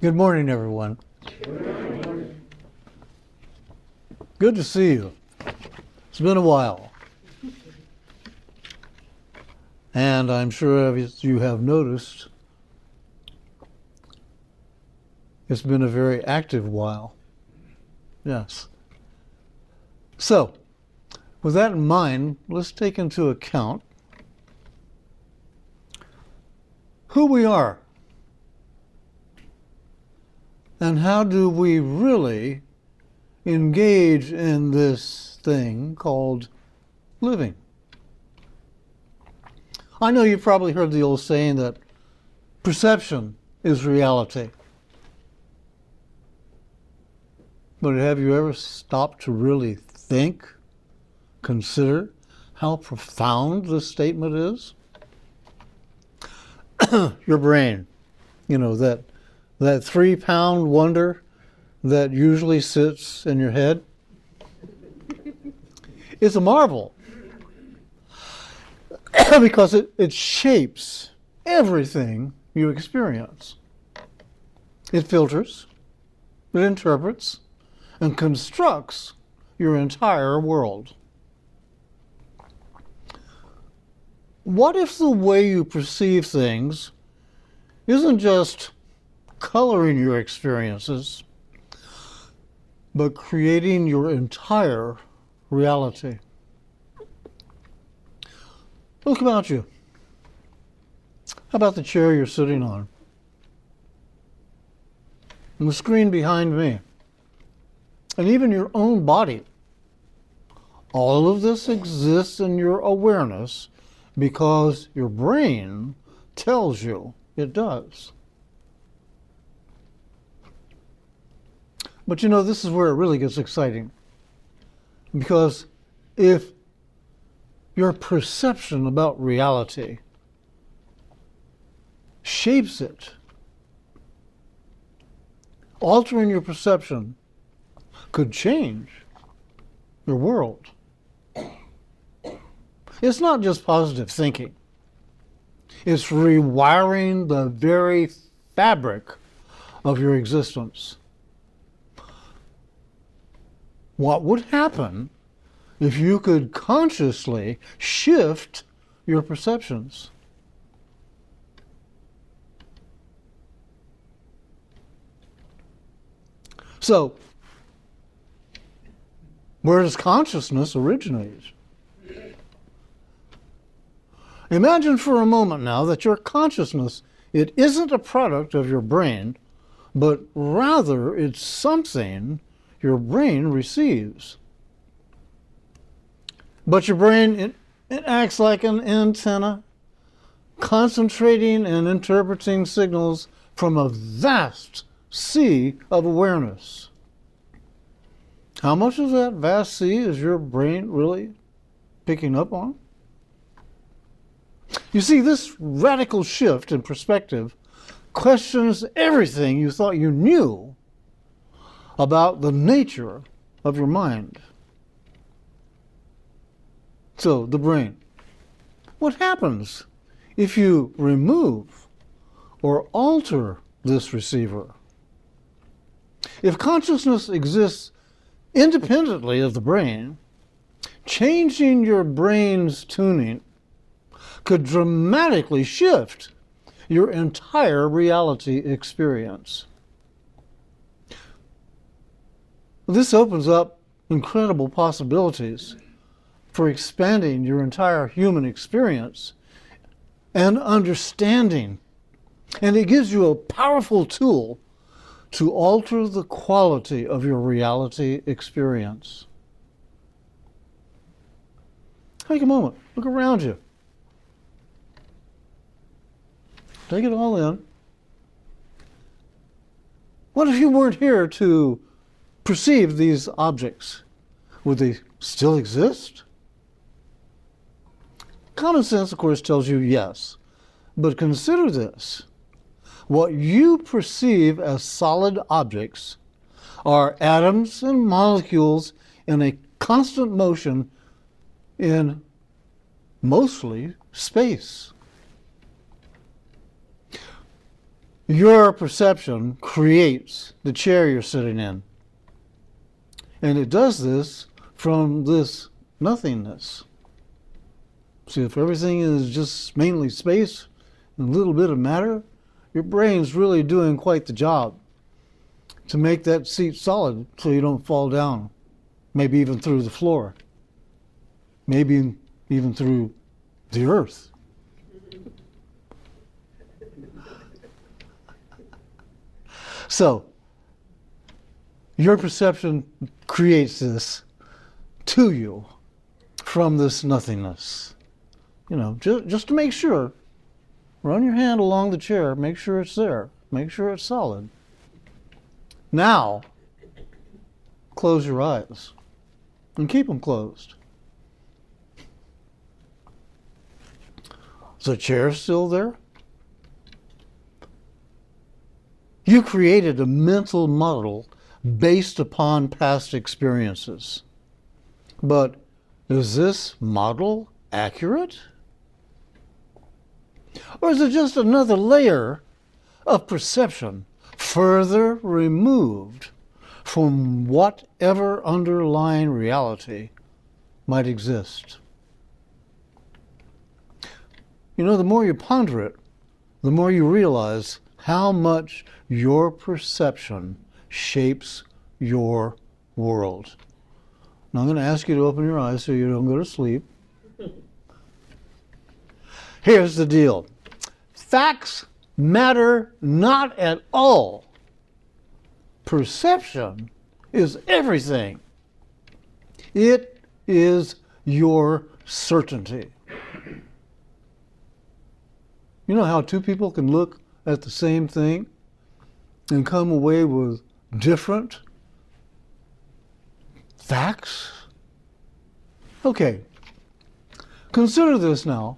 Good morning, everyone. Good to see you. It's been a while. And I'm sure as you have noticed, it's been a very active while. Yes. So, with that in mind, let's take into account who we are. And how do we really engage in this thing called living? I know you've probably heard the old saying that perception is reality. But have you ever stopped to really think, consider how profound this statement is? Your brain, that 3-pound wonder that usually sits in your head. It's a marvel because it shapes everything you experience. It filters, it interprets, and constructs your entire world. What if the way you perceive things isn't just coloring your experiences, but creating your entire reality? Look about you. How about the chair you're sitting on? And the screen behind me? And even your own body. All of this exists in your awareness because your brain tells you it does. But this is where it really gets exciting. Because if your perception about reality shapes it, altering your perception could change your world. It's not just positive thinking. It's rewiring the very fabric of your existence. What would happen if you could consciously shift your perceptions? So, where does consciousness originate? Imagine for a moment now that your consciousness, it isn't a product of your brain, but rather it's something your brain receives. But your brain, it acts like an antenna, concentrating and interpreting signals from a vast sea of awareness. How much of that vast sea is your brain really picking up on? You see, this radical shift in perspective questions everything you thought you knew about the nature of your mind. So, the brain. What happens if you remove or alter this receiver? If consciousness exists independently of the brain, changing your brain's tuning could dramatically shift your entire reality experience. This opens up incredible possibilities for expanding your entire human experience and understanding. And it gives you a powerful tool to alter the quality of your reality experience. Take a moment, look around you. Take it all in. What if you weren't here to perceive these objects? Would they still exist? Common sense, of course, tells you yes. But consider this. What you perceive as solid objects are atoms and molecules in a constant motion in mostly space. Your perception creates the chair you're sitting in. And it does this from this nothingness. See, if everything is just mainly space and a little bit of matter, your brain's really doing quite the job to make that seat solid so you don't fall down, maybe even through the floor, maybe even through the earth. So, your perception creates this to you from this nothingness. You know, just to make sure, run your hand along the chair, make sure it's there, make sure it's solid. Now, close your eyes and keep them closed. Is the chair still there? You created a mental model based upon past experiences. But is this model accurate? Or is it just another layer of perception further removed from whatever underlying reality might exist? You know, the more you ponder it, the more you realize how much your perception shapes your world. Now I'm going to ask you to open your eyes so you don't go to sleep. Here's the deal. Facts matter not at all. Perception is everything. It is your certainty. You know how two people can look at the same thing and come away with different facts? Okay, consider this now.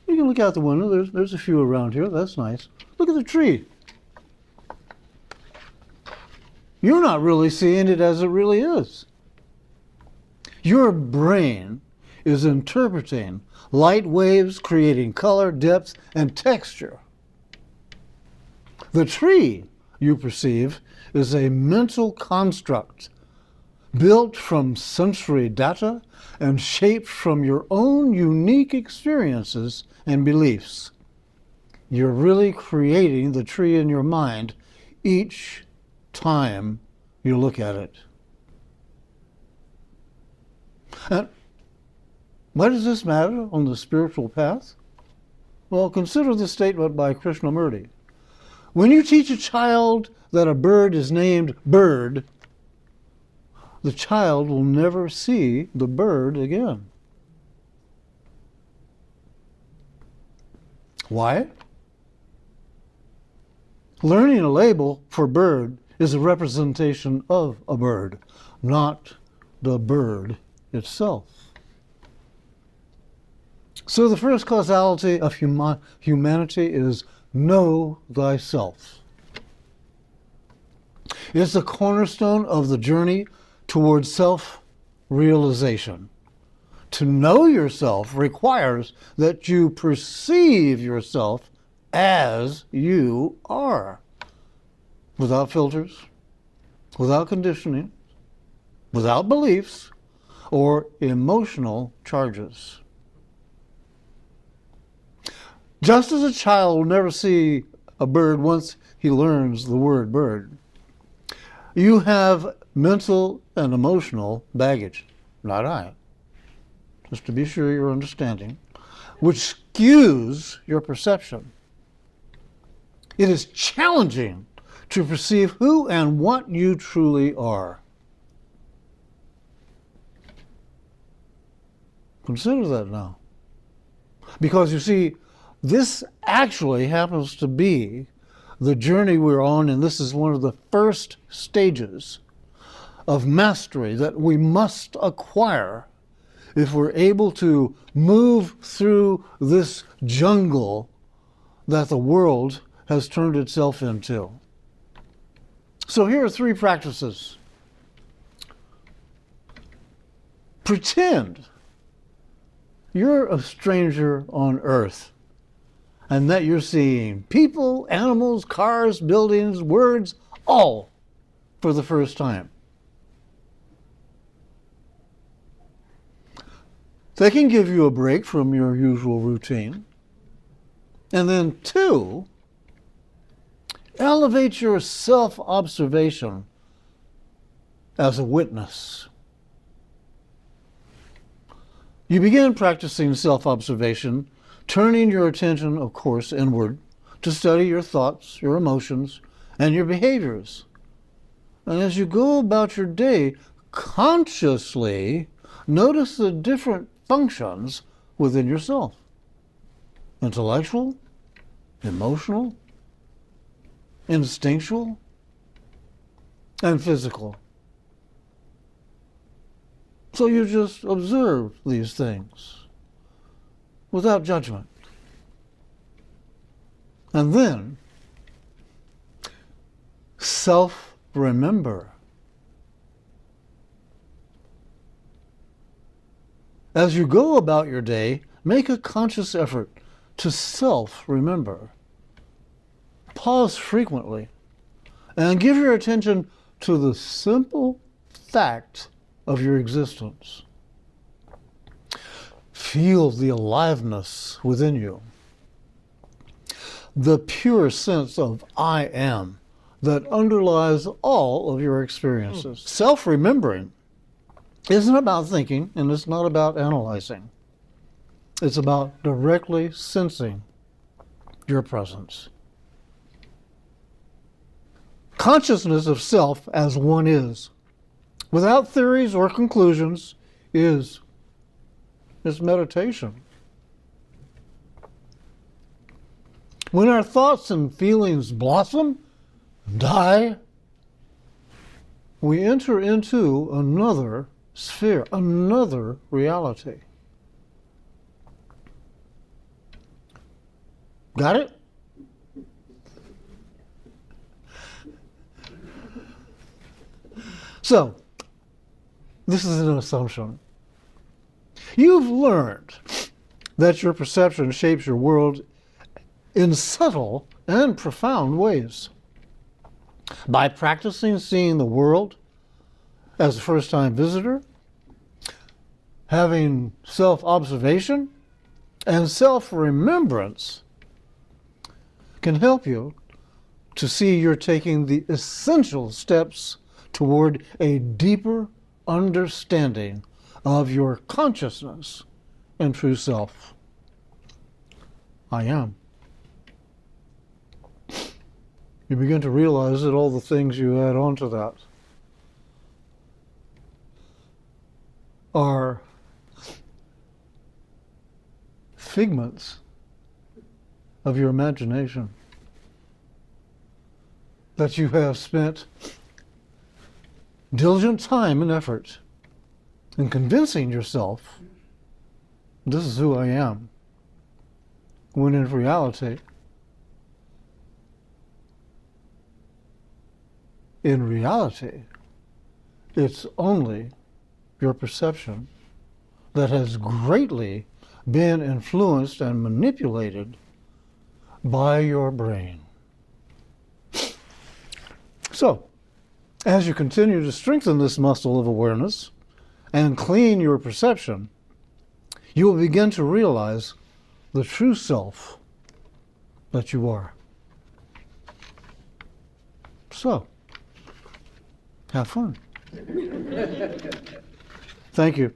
You can look out the window. There's a few around here. That's nice. Look at the tree. You're not really seeing it as it really is. Your brain is interpreting light waves, creating color, depth, and texture. The tree you perceive is a mental construct built from sensory data and shaped from your own unique experiences and beliefs. You're really creating the tree in your mind each time you look at it. And why does this matter on the spiritual path? Well, consider this statement by Krishnamurti. When you teach a child that a bird is named Bird, the child will never see the bird again. Why? Learning a label for bird is a representation of a bird, not the bird itself. So the first causality of humanity is know thyself. It's the cornerstone of the journey towards self-realization. To know yourself requires that you perceive yourself as you are, without filters, without conditioning, without beliefs, or emotional charges. Just as a child will never see a bird once he learns the word bird, you have mental and emotional baggage, not I, just to be sure you're understanding, which skews your perception. It is challenging to perceive who and what you truly are. Consider that now. Because you see, this actually happens to be the journey we're on, and this is one of the first stages of mastery that we must acquire if we're able to move through this jungle that the world has turned itself into. So here are 3 practices. Pretend you're a stranger on earth and that you're seeing people, animals, cars, buildings, words, all for the first time. They can give you a break from your usual routine. And then 2, elevate your self-observation as a witness. You begin practicing self-observation, turning your attention, of course, inward to study your thoughts, your emotions, and your behaviors. And as you go about your day, consciously notice the different functions within yourself: intellectual, emotional, instinctual, and physical. So you just observe these things without judgment. And then self-remember. As you go about your day, make a conscious effort to self-remember. Pause frequently and give your attention to the simple fact of your existence. Feel the aliveness within you, the pure sense of I am that underlies all of your experiences. Self-remembering isn't about thinking, and it's not about analyzing. It's about directly sensing your presence. Consciousness of self as one is, without theories or conclusions, is meditation. When our thoughts and feelings blossom, die, we enter into another sphere, another reality. Got it? So, this is an assumption. You've learned that your perception shapes your world in subtle and profound ways. By practicing seeing the world as a first-time visitor, having self-observation and self-remembrance can help you to see you're taking the essential steps toward a deeper understanding of your consciousness and true self. I am. You begin to realize that all the things you add on to that are figments of your imagination that you have spent diligent time and effort in convincing yourself this is who I am, when in reality, it's only your perception that has greatly been influenced and manipulated by your brain. So, as you continue to strengthen this muscle of awareness and clean your perception, you will begin to realize the true self that you are. So, have fun. Thank you.